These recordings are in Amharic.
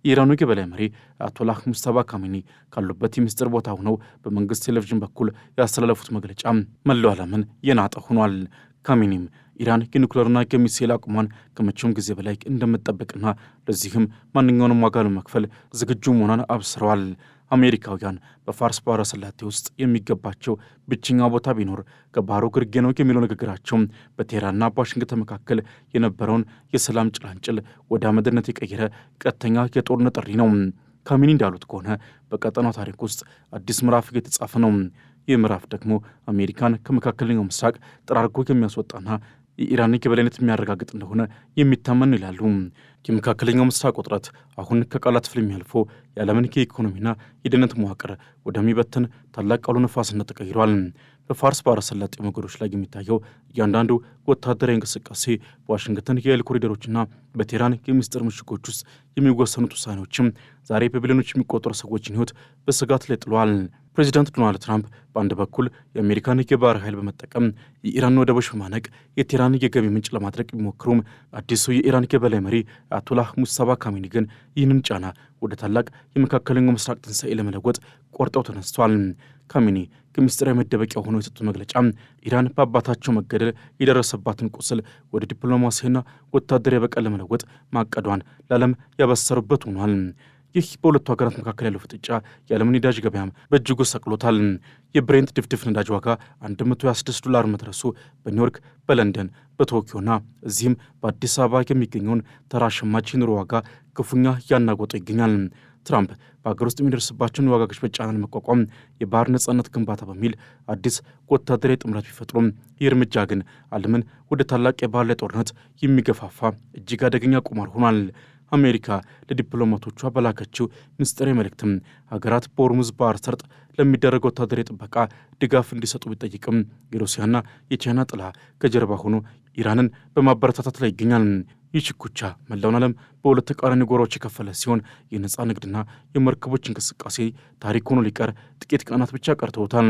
የኢራኑ የበላይ መሪ አያቶላህ ሙጅተባ ካሚኒ ካሉበት የሚስጥር ቦታ ሆነው በመንግስት ቴሌቪዥን በኩል ያስተላለፉት መግለጫ መላው ዓለምን የናጠ ሆኗል። ካሚኒም ኢራን የኒውክሌርና የሚሳኤል አቅሟን ከመቼውም ጊዜ በላይ እንደምትጠብቅና ለዚህም ማንኛውንም ዋጋ ለመክፈል ዝግጁ መሆኗን አብስረዋል። አሜሪካውያን በፋርስ ባህረ ሰላጤ ውስጥ የሚገባቸው ብቸኛ ቦታ ቢኖር ከባህሩ ግርጌ ነው የሚለው ንግግራቸው በቴህራንና በዋሽንግተን መካከል የነበረውን የሰላም ጭላንጭል ወደ አመድነት የቀየረ ቀጥተኛ የጦርነት ጥሪ ነው። ካሚኒ እንዳሉት ከሆነ በቀጠናው ታሪክ ውስጥ አዲስ ምዕራፍ እየተጻፈ ነው። ይህ ምዕራፍ ደግሞ አሜሪካን ከመካከለኛው ምስራቅ ጠራርጎ የሚያስወጣና የኢራን የበላይነት የሚያረጋግጥ እንደሆነ የሚታመን ይላሉ። የመካከለኛው ምስራቅ ውጥረት አሁን ከቃላት ፍልሚያ አልፎ የዓለምን የኢኮኖሚና የደህንነት መዋቅር ወደሚበትን ታላቅ አውሎ ነፋስነት ተቀይሯል። በፋርስ ባህረ ሰላጤ ሞገዶች ላይ የሚታየው እያንዳንዱ ወታደራዊ እንቅስቃሴ በዋሽንግተን የኃይል ኮሪደሮችና በቴህራን የሚስጥር ምሽጎች ውስጥ የሚወሰኑት ውሳኔዎችም ዛሬ በቢሊዮኖች የሚቆጠሩ ሰዎችን ሕይወት በስጋት ላይ ጥለዋል። ፕሬዚዳንት ዶናልድ ትራምፕ በአንድ በኩል የአሜሪካን የባህር ኃይል በመጠቀም የኢራን ወደቦች በማነቅ የቴህራን የገቢ ምንጭ ለማድረግ ቢሞክሩም አዲሱ የኢራን የበላይ መሪ አያቶላህ ሙጅተባ ካሚኒ ግን ይህንን ጫና ወደ ታላቅ የመካከለኛው ምስራቅ ትንሣኤ ለመለወጥ ቆርጠው ተነስቷል። ካሚኒ ከምስጢራዊ መደበቂያ ሆኖ የሰጡት መግለጫ ኢራን በአባታቸው መገደል የደረሰባትን ቁስል ወደ ዲፕሎማሲያዊና ወታደራዊ በቀል ለመለወጥ ማቀዷን ለዓለም ያበሰሩበት ሆኗል። ይህ በሁለቱ ሀገራት መካከል ያለው ፍጥጫ የዓለምን ነዳጅ ገበያም በእጅጉ ሰቅሎታል። የብሬንት ድፍድፍ ነዳጅ ዋጋ $126 መድረሱ በኒውዮርክ፣ በለንደን፣ በቶኪዮና እዚህም በአዲስ አበባ የሚገኘውን ተራ ሸማች ኑሮ ዋጋ ክፉኛ እያናወጠው ይገኛል። ትራምፕ በሀገር ውስጥ የሚደርስባቸውን የዋጋ ግሽበት ጫናን መቋቋም የባህር ነጻነት ግንባታ በሚል አዲስ ወታደራዊ ጥምረት ቢፈጥሩም ይህ እርምጃ ግን ዓለምን ወደ ታላቅ የባህር ላይ ጦርነት የሚገፋፋ እጅግ አደገኛ ቁማር ሆኗል። አሜሪካ ለዲፕሎማቶቿ በላከችው ምስጢራዊ መልእክትም ሀገራት በሆርሙዝ ባህረ ሰርጥ ለሚደረገው ወታደራዊ ጥበቃ ድጋፍ እንዲሰጡ ቢጠይቅም የሩሲያና የቻይና ጥላ ከጀርባ ሆኖ ኢራንን በማበረታታት ላይ ይገኛል። ይህ ሽኩቻ መላውን ዓለም በሁለት ተቃራኒ ጎራዎች የከፈለ ሲሆን የነፃ ንግድና የመርከቦች እንቅስቃሴ ታሪክ ሆኖ ሊቀር ጥቂት ቀናት ብቻ ቀርተውታል።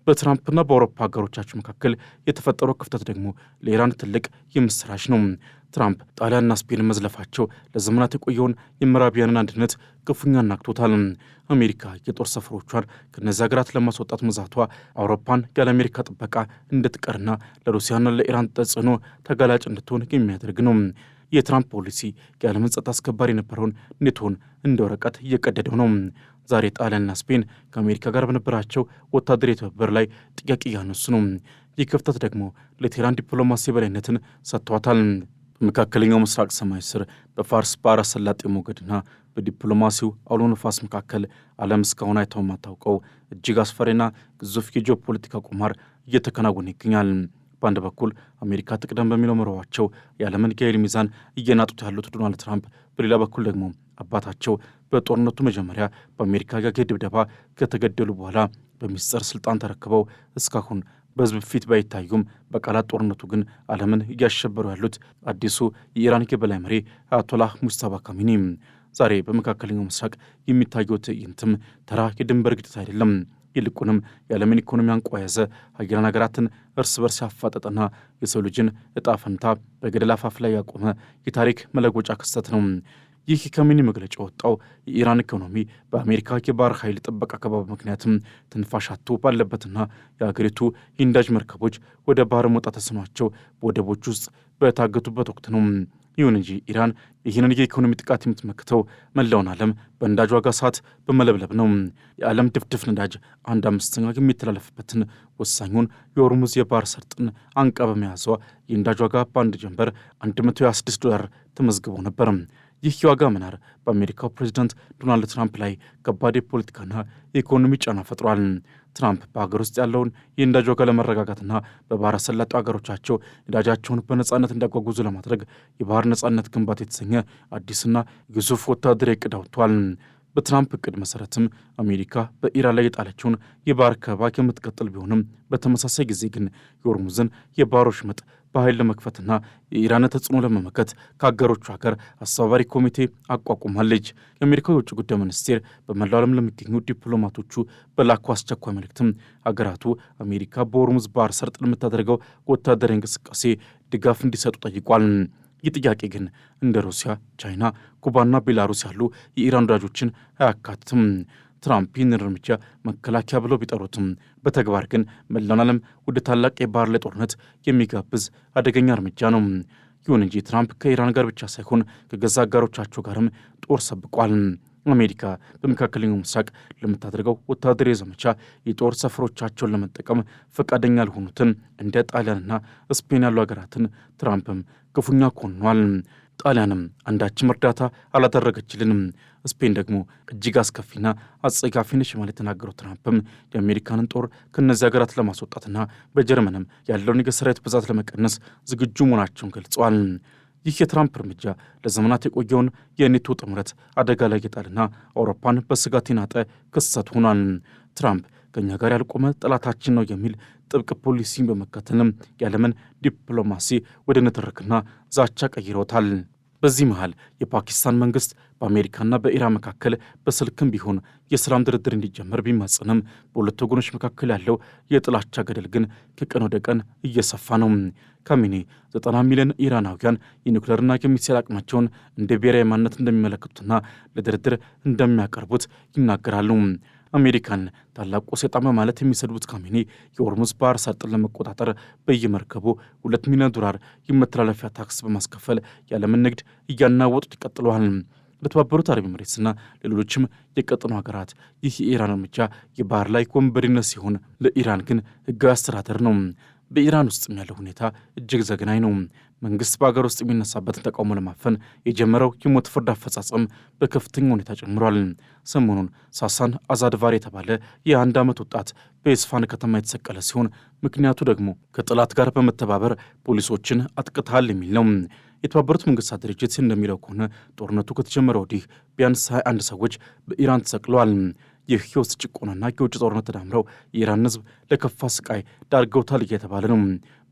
በትራምፕና በአውሮፓ ሀገሮቻቸው መካከል የተፈጠረው ክፍተት ደግሞ ለኢራን ትልቅ የምስራች ነው። ትራምፕ ጣሊያንና ስፔን መዝለፋቸው ለዘመናት የቆየውን የምዕራቢያንን አንድነት ክፉኛ አናግቶታል። አሜሪካ የጦር ሰፈሮቿን ከእነዚህ ሀገራት ለማስወጣት መዛቷ አውሮፓን ያለ አሜሪካ ጥበቃ እንድትቀርና ለሩሲያና ለኢራን ተጽዕኖ ተጋላጭ እንድትሆን የሚያደርግ ነው። የትራምፕ ፖሊሲ የዓለምን ጸጥታ አስከባሪ የነበረውን ኔቶን እንደ ወረቀት እየቀደደው ነው። ዛሬ ጣሊያንና ስፔን ከአሜሪካ ጋር በነበራቸው ወታደራዊ ትብብር ላይ ጥያቄ እያነሱ ነው። ይህ ክፍተት ደግሞ ለቴህራን ዲፕሎማሲ የበላይነትን ሰጥቷታል። በመካከለኛው ምስራቅ ሰማይ ስር በፋርስ ባህረ ሰላጤ ሞገድና በዲፕሎማሲው አውሎ ነፋስ መካከል ዓለም እስካሁን አይተው የማታውቀው እጅግ አስፈሪና ግዙፍ የጂኦፖለቲካ ቁማር እየተከናወነ ይገኛል። በአንድ በኩል አሜሪካ ትቅደም በሚለው መርኋቸው የዓለምን የኃይል ሚዛን እየናጡት ያሉት ዶናልድ ትራምፕ፣ በሌላ በኩል ደግሞ አባታቸው በጦርነቱ መጀመሪያ በአሜሪካ የአየር ድብደባ ከተገደሉ በኋላ በሚስጥር ስልጣን ተረክበው እስካሁን በሕዝብ ፊት ባይታዩም በቃላት ጦርነቱ ግን ዓለምን እያሸበሩ ያሉት አዲሱ የኢራን የበላይ መሪ አያቶላህ ሙጅተባ ካሚኒ ዛሬ በመካከለኛው ምስራቅ የሚታየው ትዕይንትም ተራ የድንበር ግጭት አይደለም። ይልቁንም የዓለምን ኢኮኖሚ አንቆ የያዘ ሀያላን ሀገራትን እርስ በርስ ያፋጠጠና የሰው ልጅን እጣ ፈንታ በገደል አፋፍ ላይ ያቆመ የታሪክ መለወጫ ክስተት ነው። ይህ ካሚኒ መግለጫ ወጣው የኢራን ኢኮኖሚ በአሜሪካ የባህር ኃይል ጥበቃ ከባብ ምክንያትም ትንፋሽ አጥቶ ባለበትና የሀገሪቱ የነዳጅ መርከቦች ወደ ባህር መውጣት ተስኗቸው በወደቦች ውስጥ በታገቱበት ወቅት ነው። ይሁን እንጂ ኢራን ይህንን የኢኮኖሚ ጥቃት የምትመክተው መላውን ዓለም በነዳጅ ዋጋ ሰዓት በመለብለብ ነው። የዓለም ድፍድፍ ነዳጅ 1/5 የሚተላለፍበትን ወሳኙን የሆርሙዝ የባህር ሰርጥን አንቃ በመያዟ የነዳጅ ዋጋ በአንድ ጀንበር $126 ተመዝግቦ ነበር። ይህ የዋጋ መናር በአሜሪካው ፕሬዚዳንት ዶናልድ ትራምፕ ላይ ከባድ የፖለቲካና የኢኮኖሚ ጫና ፈጥሯል። ትራምፕ በሀገር ውስጥ ያለውን የነዳጅ ዋጋ ለመረጋጋትና በባህረ ሰላጤው ሀገሮቻቸው ነዳጃቸውን በነጻነት እንዲያጓጉዙ ለማድረግ የባህር ነጻነት ግንባታ የተሰኘ አዲስና ግዙፍ ወታደራዊ ዕቅድ አውጥቷል። በትራምፕ ዕቅድ መሰረትም አሜሪካ በኢራን ላይ የጣለችውን የባህር ከበባ የምትቀጥል ቢሆንም በተመሳሳይ ጊዜ ግን የሆርሙዝን የባህር ወሽመጥ በኃይል ለመክፈትና የኢራን ተጽዕኖ ለመመከት ከአገሮቹ ሀገር አስተባባሪ ኮሚቴ አቋቁማለች። የአሜሪካው የውጭ ጉዳይ ሚኒስቴር በመላው ዓለም ለሚገኙ ዲፕሎማቶቹ በላኩ አስቸኳይ መልእክትም ሀገራቱ አሜሪካ በሆርሙዝ ባህር ሰርጥ ለምታደርገው ወታደራዊ እንቅስቃሴ ድጋፍ እንዲሰጡ ጠይቋል። ይህ ጥያቄ ግን እንደ ሩሲያ፣ ቻይና፣ ኩባና ቤላሩስ ያሉ የኢራን ወዳጆችን አያካትትም። ትራምፕ ይህንን እርምጃ መከላከያ ብለው ቢጠሩትም በተግባር ግን መላውን ዓለም ወደ ታላቅ የባህር ላይ ጦርነት የሚጋብዝ አደገኛ እርምጃ ነው። ይሁን እንጂ ትራምፕ ከኢራን ጋር ብቻ ሳይሆን ከገዛ አጋሮቻቸው ጋርም ጦር ሰብቋል። አሜሪካ በመካከለኛው ምስራቅ ለምታደርገው ወታደራዊ ዘመቻ የጦር ሰፈሮቻቸውን ለመጠቀም ፈቃደኛ ያልሆኑትን እንደ ጣሊያንና ስፔን ያሉ ሀገራትን ትራምፕም ክፉኛ ኮንኗል። ጣሊያንም አንዳችም እርዳታ አላደረገችልንም፣ ስፔን ደግሞ እጅግ አስከፊና አጸያፊ ነች ማለት የተናገሩት ትራምፕም የአሜሪካንን ጦር ከእነዚህ ሀገራት ለማስወጣትና በጀርመንም ያለውን የሰራዊት ብዛት ለመቀነስ ዝግጁ መሆናቸውን ገልጸዋል። ይህ የትራምፕ እርምጃ ለዘመናት የቆየውን የኔቶ ጥምረት አደጋ ላይ የጣልና አውሮፓን በስጋት የናጠ ክስተት ሆኗል። ትራምፕ ከእኛ ጋር ያልቆመ ጠላታችን ነው የሚል ጥብቅ ፖሊሲን በመከተልም የዓለምን ዲፕሎማሲ ወደ ንትርክና ዛቻ ቀይረውታል። በዚህ መሃል የፓኪስታን መንግስት በአሜሪካና በኢራን መካከል በስልክም ቢሆን የሰላም ድርድር እንዲጀመር ቢማጽንም በሁለቱ ወገኖች መካከል ያለው የጥላቻ ገደል ግን ከቀን ወደ ቀን እየሰፋ ነው። ካሚኔ 90 ሚሊዮን ኢራናውያን የኒውክሌርና የሚሳይል አቅማቸውን እንደ ብሔራዊ ማንነት እንደሚመለከቱትና ለድርድር እንደሚያቀርቡት ይናገራሉ። አሜሪካን ታላቁ ሰይጣን በማለት የሚሰድቡት ካሚኔ የሆርሙዝ ባህረ ሰርጥን ለመቆጣጠር በየመርከቡ $2 ሚሊዮን የመተላለፊያ ታክስ በማስከፈል የዓለምን ንግድ እያናወጡት ይቀጥለዋል። ለተባበሩት አረብ ኤሚሬትስና ለሌሎችም የቀጠናው ሀገራት ይህ የኢራን እርምጃ የባህር ላይ ወንበዴነት ሲሆን፣ ለኢራን ግን ህጋዊ አስተዳደር ነው። በኢራን ውስጥም ያለው ሁኔታ እጅግ ዘግናኝ ነው። መንግስት በሀገር ውስጥ የሚነሳበትን ተቃውሞ ለማፈን የጀመረው የሞት ፍርድ አፈጻጸም በከፍተኛ ሁኔታ ጨምሯል። ሰሞኑን ሳሳን አዛድቫር የተባለ የ1 ዓመት ወጣት በኢስፋን ከተማ የተሰቀለ ሲሆን ምክንያቱ ደግሞ ከጠላት ጋር በመተባበር ፖሊሶችን አጥቅተሃል የሚል ነው። የተባበሩት መንግስታት ድርጅት እንደሚለው ከሆነ ጦርነቱ ከተጀመረ ወዲህ ቢያንስ 21 ሰዎች በኢራን ተሰቅለዋል። ይህ የውስጥ ጭቆናና የውጭ ጦርነት ተዳምረው የኢራን ህዝብ ለከፋ ስቃይ ዳርገውታል እየተባለ ነው።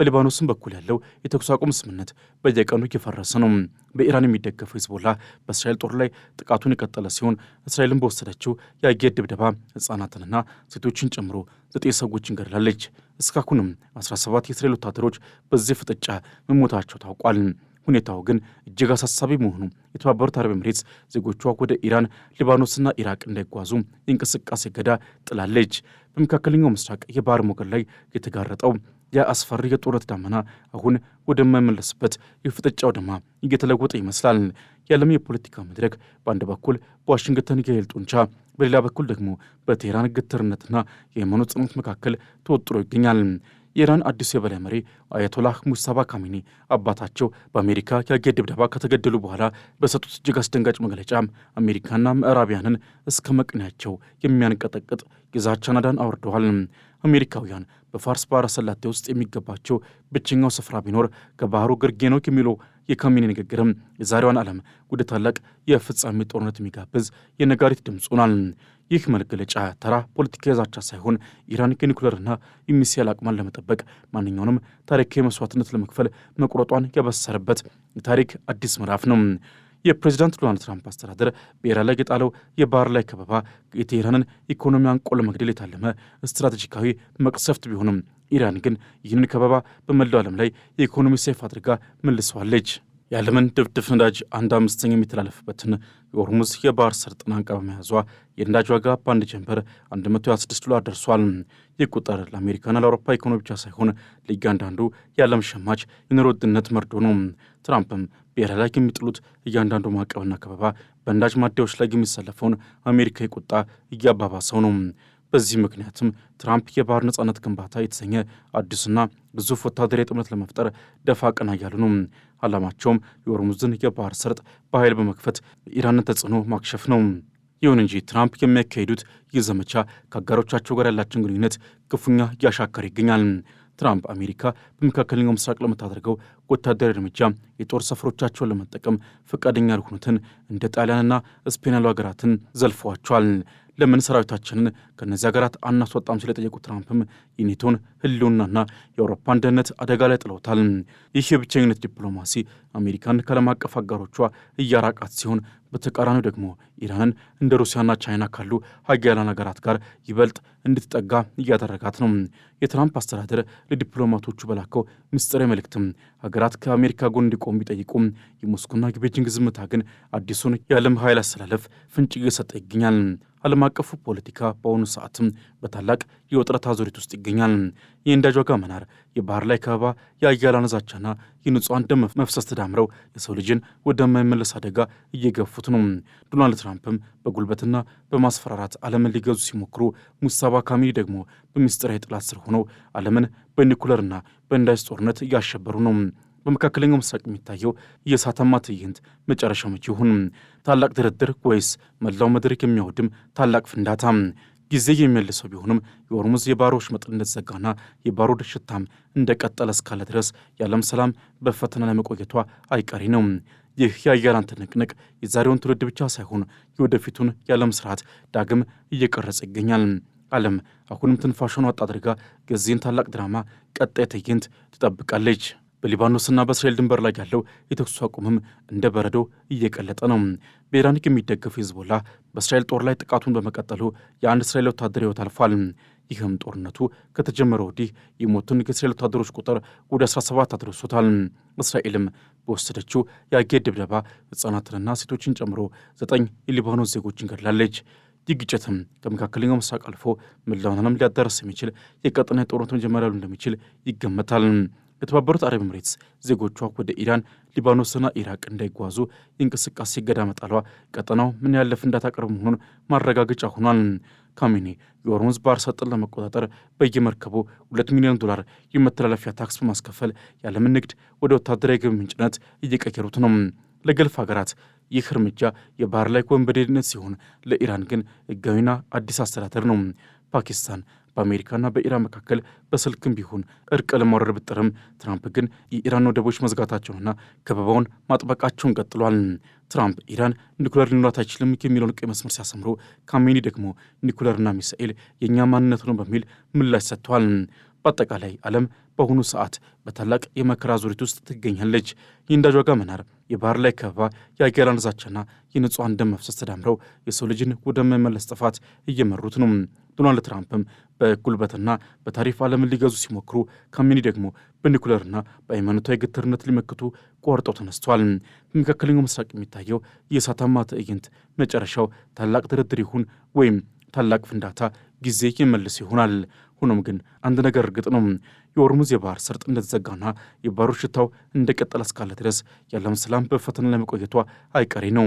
በሊባኖስም በኩል ያለው የተኩስ አቁም ስምምነት በየቀኑ እየፈረሰ ነው። በኢራን የሚደገፈው ሂዝቦላ በእስራኤል ጦር ላይ ጥቃቱን የቀጠለ ሲሆን እስራኤልን በወሰደችው የአየር ድብደባ ህጻናትንና ሴቶችን ጨምሮ 9 ሰዎችን ገድላለች። እስካሁንም 17 የእስራኤል ወታደሮች በዚህ ፍጥጫ መሞታቸው ታውቋል። ሁኔታው ግን እጅግ አሳሳቢ መሆኑ የተባበሩት አረብ ኤሚሬትስ ዜጎቿ ወደ ኢራን፣ ሊባኖስና ኢራቅ እንዳይጓዙ የእንቅስቃሴ ገዳ ጥላለች። በመካከለኛው ምስራቅ የባህር ሞገድ ላይ የተጋረጠው የአስፈሪ የጦርነት ዳመና አሁን ወደማይመለስበት የፍጥጫው ደማ እየተለወጠ ይመስላል። የዓለም የፖለቲካ መድረክ በአንድ በኩል በዋሽንግተን የኃይል ጡንቻ፣ በሌላ በኩል ደግሞ በቴህራን ግትርነትና የሃይማኖት ጽናት መካከል ተወጥሮ ይገኛል። የኢራን አዲሱ የበላይ መሪ አያቶላህ ሙጅተባ ካሚኒ አባታቸው በአሜሪካ የአየር ድብደባ ከተገደሉ በኋላ በሰጡት እጅግ አስደንጋጭ መግለጫ አሜሪካና ምዕራቢያንን እስከ መቅንያቸው የሚያንቀጠቅጥ የዛቻ ናዳን አውርደዋል። አሜሪካውያን በፋርስ ባህረ ሰላጤ ውስጥ የሚገባቸው ብቸኛው ስፍራ ቢኖር ከባህሩ ግርጌ ነው የሚለው የካሚኒ ንግግርም የዛሬዋን ዓለም ወደ ታላቅ የፍጻሜ ጦርነት የሚጋብዝ የነጋሪት ድምፅ ሆኗል። ይህ መግለጫ ተራ ፖለቲካዊ ዛቻ ሳይሆን ኢራን የኒውክሌርና የሚሳይል አቅሟን ለመጠበቅ ማንኛውንም ታሪካዊ መስዋዕትነት ለመክፈል መቁረጧን ያበሰረበት የታሪክ አዲስ ምዕራፍ ነው። የፕሬዚዳንት ዶናልድ ትራምፕ አስተዳደር በኢራን ላይ የጣለው የባህር ላይ ከበባ የቴህራንን ኢኮኖሚ አንቆ ለመግደል የታለመ ስትራቴጂካዊ መቅሰፍት ቢሆንም ኢራን ግን ይህንን ከበባ በመላው ዓለም ላይ የኢኮኖሚ ሰይፍ አድርጋ መልሰዋለች። የዓለምን ድፍድፍ ነዳጅ 1/5 የሚተላለፍበትን የሆርሙዝ የባህር ሰርጥን አንቃ በመያዟ የነዳጅ ዋጋ በአንድ ጀንበር $126 ደርሷል። ይህ ቁጥር ለአሜሪካና ለአውሮፓ ኢኮኖሚ ብቻ ሳይሆን ለእያንዳንዱ የዓለም ሸማች የኑሮ ውድነት መርዶ ነው። ትራምፕም በኢራን ላይ የሚጥሉት እያንዳንዱ ማዕቀብና ከበባ በነዳጅ ማደያዎች ላይ የሚሰለፈውን አሜሪካዊ ቁጣ እያባባሰው ነው። በዚህ ምክንያትም ትራምፕ የባህር ነጻነት ግንባታ የተሰኘ አዲስና ግዙፍ ወታደራዊ ጥምረት ለመፍጠር ደፋ ቀና እያሉ ነው። ዓላማቸውም የሆርሙዝን የባህር ሰርጥ በኃይል በመክፈት የኢራንን ተጽዕኖ ማክሸፍ ነው። ይሁን እንጂ ትራምፕ የሚያካሂዱት ይህ ዘመቻ ከአጋሮቻቸው ጋር ያላቸውን ግንኙነት ክፉኛ እያሻከረ ይገኛል። ትራምፕ አሜሪካ በመካከለኛው ምስራቅ ለምታደርገው ወታደራዊ እርምጃ የጦር ሰፈሮቻቸውን ለመጠቀም ፈቃደኛ ያልሆኑትን እንደ ጣሊያንና ስፔን ያሉ ሀገራትን ዘልፈዋቸዋል። ለምን ሰራዊታችንን ከነዚህ ሀገራት አናስወጣም ሲል የጠየቁት ትራምፕም የኔቶን ህልውናና የአውሮፓን ደህንነት አደጋ ላይ ጥለውታል። ይህ የብቸኝነት ዲፕሎማሲ አሜሪካን ከዓለም አቀፍ አጋሮቿ እያራቃት ሲሆን በተቃራኒው ደግሞ ኢራንን እንደ ሩሲያና ቻይና ካሉ ሀያላን ሀገራት ጋር ይበልጥ እንድትጠጋ እያደረጋት ነው። የትራምፕ አስተዳደር ለዲፕሎማቶቹ በላከው ምስጢራዊ መልእክትም ሀገራት ከአሜሪካ ጎን እንዲቆሙ ቢጠይቁም የሞስኮና የቤጂንግ ዝምታ ግን አዲሱን የዓለም ኃይል አሰላለፍ ፍንጭ እየሰጠ ይገኛል። ዓለም አቀፉ ፖለቲካ በአሁኑ ሰዓትም በታላቅ የውጥረት አዙሪት ውስጥ ይገኛል። የነዳጅ ዋጋ መናር፣ የባህር ላይ ከበባ፣ የአያላን ዛቻና የንጹሐን ደም መፍሰስ ተዳምረው የሰው ልጅን ወደማይመለስ አደጋ እየገፉት ነው። ዶናልድ ትራምፕም በጉልበትና በማስፈራራት ዓለምን ሊገዙ ሲሞክሩ፣ ሙስጠፋ ካሚኒ ደግሞ በምስጢራዊ ጥላት ስር ሆነው ዓለምን በኒኩለርና በነዳጅ ጦርነት እያሸበሩ ነው። በመካከለኛው ምስራቅ የሚታየው የእሳታማ ትዕይንት መጨረሻው መቼ ይሆን? ታላቅ ድርድር ወይስ መላው መድረክ የሚያወድም ታላቅ ፍንዳታ? ጊዜ የሚመልሰው ቢሆንም የሆርሙዝ የባህር ወሽመጥ እንደተዘጋና የባሩድ ሽታም እንደቀጠለ እስካለ ድረስ የዓለም ሰላም በፈተና ላይ መቆየቷ አይቀሬ ነው። ይህ የአያላን ትንቅንቅ የዛሬውን ትውልድ ብቻ ሳይሆን የወደፊቱን የዓለም ስርዓት ዳግም እየቀረጸ ይገኛል። ዓለም አሁንም ትንፋሿን ዋጥ አድርጋ የዚህን ታላቅ ድራማ ቀጣይ ትዕይንት ትጠብቃለች። በሊባኖስና በእስራኤል ድንበር ላይ ያለው የተኩስ አቁምም እንደ በረዶ እየቀለጠ ነው። በኢራን የሚደገፍ ሂዝቦላ በእስራኤል ጦር ላይ ጥቃቱን በመቀጠሉ የአንድ እስራኤል ወታደር ሕይወት አልፏል። ይህም ጦርነቱ ከተጀመረ ወዲህ የሞቱን የእስራኤል ወታደሮች ቁጥር ወደ 17 አድርሶታል። እስራኤልም በወሰደችው የአየር ድብደባ ሕፃናትንና ሴቶችን ጨምሮ 9 የሊባኖስ ዜጎችን ገድላለች። ይህ ግጭትም ከመካከለኛው ምስራቅ አልፎ መላውን ዓለም ሊያዳርስ የሚችል የቀጠና የጦርነት መጀመሪያ እንደሚችል ይገመታል። የተባበሩት አረብ ኤምሬትስ ዜጎቿ ወደ ኢራን፣ ሊባኖስና ኢራቅ እንዳይጓዙ የእንቅስቃሴ እገዳ መጣሏ ቀጠናው ምን ያለ ፍንዳታ ቅርብ መሆኑን ማረጋገጫ ሆኗል። ካሚኒ የሆርሙዝ ባህረ ሰላጤን ለመቆጣጠር በየመርከቡ $2 ሚሊዮን የመተላለፊያ ታክስ በማስከፈል የዓለምን ንግድ ወደ ወታደራዊ ገቢ ምንጭነት እየቀየሩት ነው። ለገልፍ ሀገራት ይህ እርምጃ የባህር ላይ ወንበዴነት ሲሆን፣ ለኢራን ግን ሕጋዊና አዲስ አስተዳደር ነው። ፓኪስታን በአሜሪካና በኢራን መካከል በስልክም ቢሆን እርቅ ለማውረድ ብጥርም ትራምፕ ግን የኢራን ወደቦች መዝጋታቸውንና ከበባውን ማጥበቃቸውን ቀጥሏል። ትራምፕ ኢራን ኒኩለር ሊኖራት አይችልም የሚለውን ቀይ መስመር ሲያሰምሩ፣ ካሚኒ ደግሞ ኒኩለርና ሚሳኤል የእኛ ማንነት ነው በሚል ምላሽ ሰጥተዋል። በአጠቃላይ ዓለም በአሁኑ ሰዓት በታላቅ የመከራ ዙሪት ውስጥ ትገኛለች። የነዳጅ ዋጋ መናር፣ የባህር ላይ ከበባ፣ የአያላን ዛቻና የንጹሐን ደም መፍሰስ ተዳምረው የሰው ልጅን ወደማይመለስ ጥፋት እየመሩት ነው። ዶናልድ ትራምፕም በጉልበትና በታሪፍ ዓለምን ሊገዙ ሲሞክሩ፣ ካሚኒ ደግሞ በኒኩለርና በሃይማኖታዊ ግትርነት ሊመክቱ ቆርጠው ተነስተዋል። በመካከለኛው ምስራቅ የሚታየው የእሳታማ ትዕይንት መጨረሻው ታላቅ ድርድር ይሁን ወይም ታላቅ ፍንዳታ ጊዜ ይመልስ ይሆናል። ሆኖም ግን አንድ ነገር እርግጥ ነው። የሆርሙዝ የባህር ሰርጥ እንደተዘጋና የባሩድ ሽታው እንደቀጠለ እስካለ ድረስ የዓለም ሰላም በፈተና ላይ መቆየቷ አይቀሬ ነው።